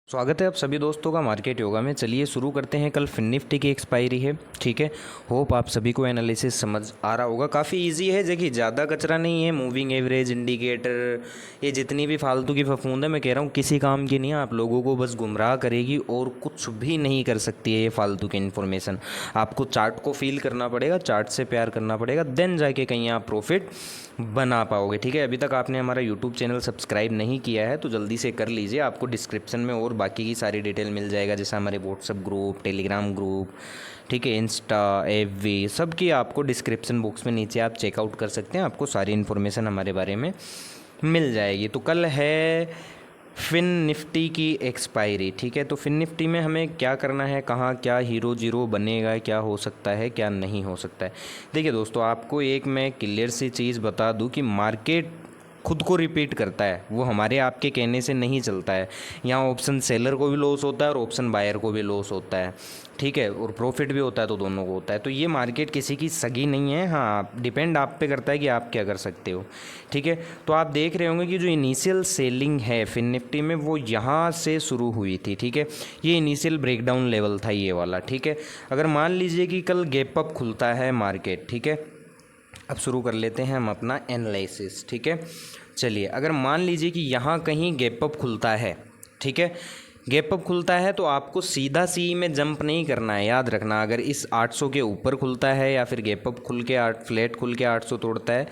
स्वागत है आप सभी दोस्तों का मार्केट योगा में। चलिए शुरू करते हैं। कल फिन निफ्टी की एक्सपायरी है, ठीक है। होप आप सभी को एनालिसिस समझ आ रहा होगा। काफ़ी इजी है, देखिए ज़्यादा कचरा नहीं है। मूविंग एवरेज, इंडिकेटर, ये जितनी भी फालतू की फफूंद है, मैं कह रहा हूँ किसी काम की नहीं है। आप लोगों को बस गुमराह करेगी और कुछ भी नहीं कर सकती है ये फालतू की इन्फॉर्मेशन। आपको चार्ट को फील करना पड़ेगा, चार्ट से प्यार करना पड़ेगा, देन जाके कहीं आप प्रॉफिट बना पाओगे, ठीक है। अभी तक आपने हमारा यूट्यूब चैनल सब्सक्राइब नहीं किया है तो जल्दी से कर लीजिए। आपको डिस्क्रिप्शन में और बाकी की सारी डिटेल मिल जाएगा, जैसे हमारे व्हाट्सअप ग्रुप, टेलीग्राम ग्रुप, ठीक है, इंस्टा, एफबी, सब की आपको डिस्क्रिप्शन बॉक्स में नीचे आप चेकआउट कर सकते हैं। आपको सारी इन्फॉर्मेशन हमारे बारे में मिल जाएगी। तो कल है फिन निफ्टी की एक्सपायरी, ठीक है। तो फिन निफ्टी में हमें क्या करना है, कहाँ क्या हीरो जीरो बनेगा, क्या हो सकता है, क्या नहीं हो सकता है। देखिए दोस्तों, आपको एक मैं क्लियर सी चीज़ बता दूं कि मार्केट खुद को रिपीट करता है, वो हमारे आपके कहने से नहीं चलता है। यहाँ ऑप्शन सेलर को भी लॉस होता है और ऑप्शन बायर को भी लॉस होता है, ठीक है, और प्रॉफिट भी होता है, तो दोनों को होता है। तो ये मार्केट किसी की सगी नहीं है। हाँ, डिपेंड आप पे करता है कि आप क्या कर सकते हो, ठीक है। तो आप देख रहे होंगे कि जो इनिशियल सेलिंग है फिन निफ्टी में वो यहाँ से शुरू हुई थी, ठीक है। ये इनिशियल ब्रेकडाउन लेवल था ये वाला, ठीक है। अगर मान लीजिए कि कल गैप अप खुलता है मार्केट, ठीक है। अब शुरू कर लेते हैं हम अपना एनालिसिस, ठीक है। चलिए, अगर मान लीजिए कि यहाँ कहीं गैप अप खुलता है, ठीक है, गैप अप खुलता है, तो आपको सीधा सी में जंप नहीं करना है। याद रखना, अगर इस 800 के ऊपर खुलता है या फिर गैप अप खुल के फ्लैट खुल के 800 तोड़ता है,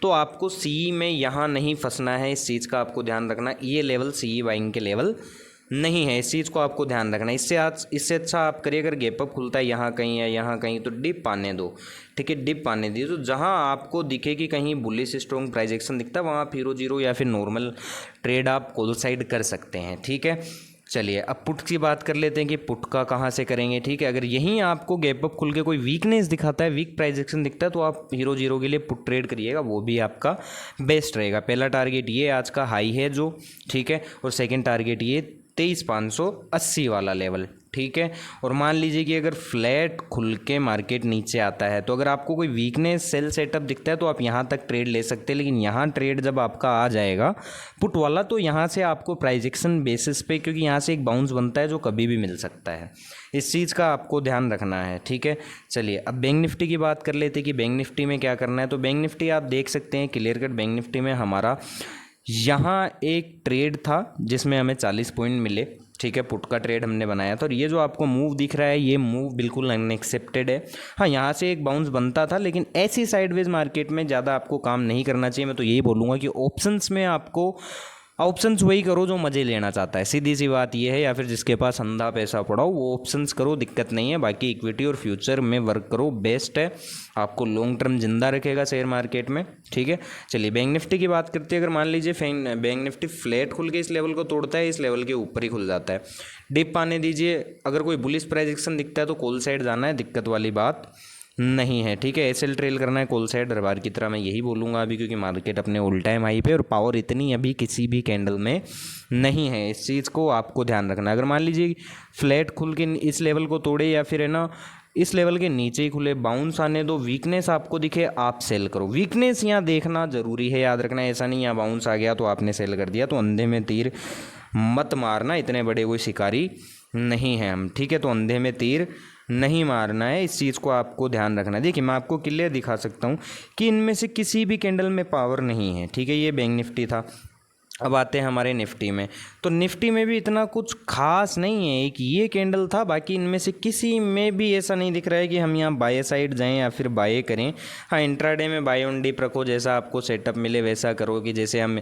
तो आपको सी में यहाँ नहीं फंसना है। इस चीज़ का आपको ध्यान रखना। ये लेवल सी बाइंग के लेवल नहीं है, इस चीज़ को आपको ध्यान रखना है। इससे अच्छा आप करिए, अगर गैप अप खुलता है यहाँ कहीं या यहाँ कहीं, तो डिप आने दो, ठीक है, डिप आने दीजिए। तो जहाँ आपको दिखे कि कहीं बुलिश स्ट्रॉन्ग प्राइस एक्शन दिखता है, वहाँ आप हीरो जीरो या फिर नॉर्मल ट्रेड आप कॉल साइड कर सकते हैं, ठीक है। चलिए, अब पुट की बात कर लेते हैं कि पुट का कहाँ से करेंगे, ठीक है। अगर यहीं आपको गैप अप खुल के कोई वीकनेस दिखाता है, वीक प्राइस एक्शन दिखता है, तो आप हीरो जीरो के लिए पुट ट्रेड करिएगा, वो भी आपका बेस्ट रहेगा। पहला टारगेट ये आज का हाई है जो, ठीक है, और सेकेंड टारगेट ये 23,580 वाला लेवल, ठीक है। और मान लीजिए कि अगर फ्लैट खुल के मार्केट नीचे आता है, तो अगर आपको कोई वीकनेस सेल सेटअप दिखता है तो आप यहाँ तक ट्रेड ले सकते हैं। लेकिन यहाँ ट्रेड जब आपका आ जाएगा पुट वाला, तो यहाँ से आपको प्राइस एक्शन बेसिस पे, क्योंकि यहाँ से एक बाउंस बनता है जो कभी भी मिल सकता है, इस चीज़ का आपको ध्यान रखना है, ठीक है। चलिए, अब बैंक निफ्टी की बात कर लेते हैं कि बैंक निफ्टी में क्या करना है। तो बैंक निफ्टी आप देख सकते हैं क्लियर कट, बैंक निफ्टी में हमारा यहाँ एक ट्रेड था जिसमें हमें 40 पॉइंट मिले, ठीक है, पुट का ट्रेड हमने बनाया था। और ये जो आपको मूव दिख रहा है, ये मूव बिल्कुल अनएक्सेप्टेड है। हाँ, यहाँ से एक बाउंस बनता था, लेकिन ऐसी साइडवेज मार्केट में ज़्यादा आपको काम नहीं करना चाहिए। मैं तो यही बोलूँगा कि ऑप्शंस में आपको ऑप्शंस वही करो जो मज़े लेना चाहता है, सीधी सी बात ये है। या फिर जिसके पास अंधा पैसा पड़ा हो वो ऑप्शंस करो, दिक्कत नहीं है। बाकी इक्विटी और फ्यूचर में वर्क करो, बेस्ट है, आपको लॉन्ग टर्म जिंदा रखेगा शेयर मार्केट में, ठीक है। चलिए, बैंक निफ्टी की बात करते हैं। अगर मान लीजिए बैंक निफ्टी फ्लैट खुल के इस लेवल को तोड़ता है, इस लेवल के ऊपर ही खुल जाता है, डिप आने दीजिए। अगर कोई बुलिश प्राइस एक्शन दिखता है तो कॉल साइड जाना है, दिक्कत वाली बात नहीं है, ठीक है। एसएल ट्रेल करना है कॉल साइड हर बार की तरह, मैं यही बोलूँगा अभी, क्योंकि मार्केट अपने ऑल टाइम हाई पे और पावर इतनी अभी किसी भी कैंडल में नहीं है। इस चीज़ को आपको ध्यान रखना है। अगर मान लीजिए फ्लैट खुल के इस लेवल को तोड़े या फिर है ना इस लेवल के नीचे ही खुले, बाउंस आने दो, वीकनेस आपको दिखे, आप सेल करो। वीकनेस यहाँ देखना जरूरी है, याद रखना। ऐसा नहीं यहाँ बाउंस आ गया तो आपने सेल कर दिया, तो अंधे में तीर मत मारना। इतने बड़े कोई शिकारी नहीं है हम, ठीक है। तो अंधे में तीर नहीं मारना है, इस चीज़ को आपको ध्यान रखना है। देखिए, मैं आपको क्लियर दिखा सकता हूँ कि इनमें से किसी भी कैंडल में पावर नहीं है, ठीक है। ये बैंक निफ्टी था। अब आते हैं हमारे निफ्टी में। तो निफ्टी में भी इतना कुछ खास नहीं है, एक ये कैंडल था, बाकी इनमें से किसी में भी ऐसा नहीं दिख रहा है कि हम यहाँ बाय साइड जाएं या फिर बाय करें। हाँ, इंट्राडे में बाय ऑन डिप रखो, जैसा आपको सेटअप मिले वैसा करो। कि जैसे हम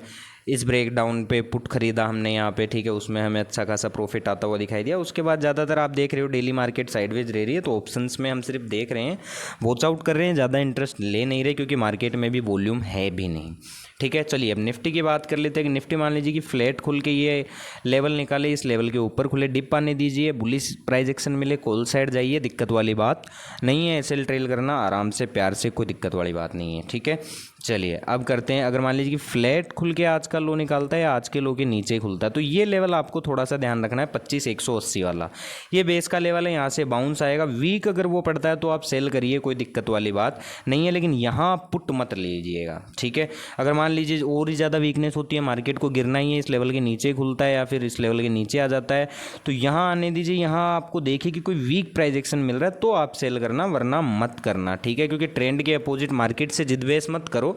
इस ब्रेकडाउन पे पुट खरीदा हमने यहाँ पे, ठीक है, उसमें हमें अच्छा खासा प्रॉफिट आता हुआ दिखाई दिया। उसके बाद ज़्यादातर आप देख रहे हो डेली मार्केट साइडवेज रह रही है, तो ऑप्शंस में हम सिर्फ देख रहे हैं, वॉच आउट कर रहे हैं, ज़्यादा इंटरेस्ट ले नहीं रहे, क्योंकि मार्केट में भी वॉल्यूम है भी नहीं, ठीक है। चलिए, अब निफ्टी की बात कर लेते हैं कि निफ्टी मान लीजिए कि फ्लैट खुल के ये लेवल निकाले, इस लेवल के ऊपर खुले, डिप आने दीजिए, बुलिश प्राइस एक्शन मिले, कॉल साइड जाइए, दिक्कत वाली बात नहीं है। एसएल ट्रेल करना आराम से, प्यार से, कोई दिक्कत वाली बात नहीं है, ठीक है। चलिए अब करते हैं, अगर मान लीजिए कि फ्लैट खुल के आज का लो निकालता है या आज के लो के नीचे खुलता है, तो ये लेवल आपको थोड़ा सा ध्यान रखना है, 25,180 वाला, ये बेस का लेवल है, यहाँ से बाउंस आएगा। वीक अगर वो पड़ता है तो आप सेल करिए, कोई दिक्कत वाली बात नहीं है, लेकिन यहाँ आप पुट मत लीजिएगा, ठीक है। अगर मान लीजिए और ही ज़्यादा वीकनेस होती है, मार्केट को गिरना ही है, इस लेवल के नीचे खुलता है या फिर इस लेवल के नीचे आ जाता है, तो यहाँ आने दीजिए। यहाँ आपको देखिए कि कोई वीक प्राइस एक्शन मिल रहा है तो आप सेल करना, वरना मत करना, ठीक है। क्योंकि ट्रेंड के अपोजिट मार्केट से जिद बेस मत करो।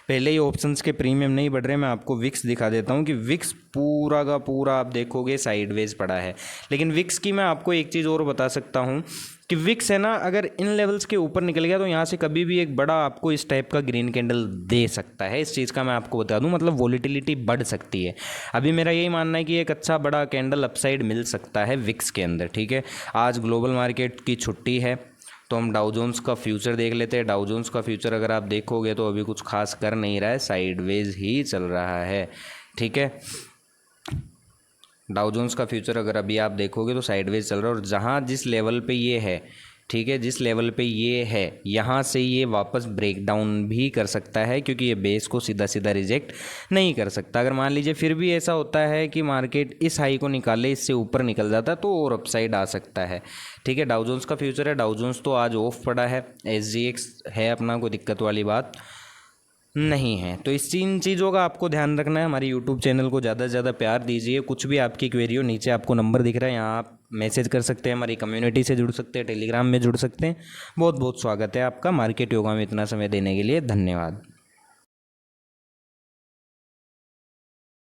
पहले ही ऑप्शंस के प्रीमियम नहीं बढ़ रहे, मैं आपको विक्स दिखा देता हूँ कि विक्स पूरा का पूरा आप देखोगे साइडवेज पड़ा है। लेकिन विक्स की मैं आपको एक चीज़ और बता सकता हूँ कि विक्स है ना, अगर इन लेवल्स के ऊपर निकल गया तो यहाँ से कभी भी एक बड़ा आपको इस टाइप का ग्रीन कैंडल दे सकता है। इस चीज़ का मैं आपको बता दूं, मतलब वॉलीटिलिटी बढ़ सकती है। अभी मेरा यही मानना है कि एक अच्छा बड़ा कैंडल अपसाइड मिल सकता है विक्स के अंदर, ठीक है। आज ग्लोबल मार्केट की छुट्टी है, तो हम डाउ जोन्स का फ्यूचर देख लेते हैं। डाउ जोन्स का फ्यूचर अगर आप देखोगे तो अभी कुछ खास कर नहीं रहा है, साइडवेज ही चल रहा है, ठीक है। डाउ जोन्स का फ्यूचर अगर अभी आप देखोगे तो साइडवेज चल रहा है, और जहाँ जिस लेवल पे ये है, ठीक है, जिस लेवल पे ये है, यहाँ से ये वापस ब्रेक डाउन भी कर सकता है, क्योंकि ये बेस को सीधा सीधा रिजेक्ट नहीं कर सकता। अगर मान लीजिए फिर भी ऐसा होता है कि मार्केट इस हाई को निकाले, इससे ऊपर निकल जाता है, तो और अपसाइड आ सकता है, ठीक है। डाउ जोन्स का फ्यूचर है, डाउ जोन्स तो आज ऑफ पड़ा है, SGX है अपना, कोई दिक्कत वाली बात नहीं है। तो इन चीज़ों का आपको ध्यान रखना है। हमारे यूट्यूब चैनल को ज़्यादा से ज़्यादा प्यार दीजिए। कुछ भी आपकी क्वेरी हो, नीचे आपको नंबर दिख रहा है, यहाँ आप मैसेज कर सकते हैं, हमारी कम्युनिटी से जुड़ सकते हैं, टेलीग्राम में जुड़ सकते हैं। बहुत बहुत स्वागत है आपका। मार्केट योगा में इतना समय देने के लिए धन्यवाद।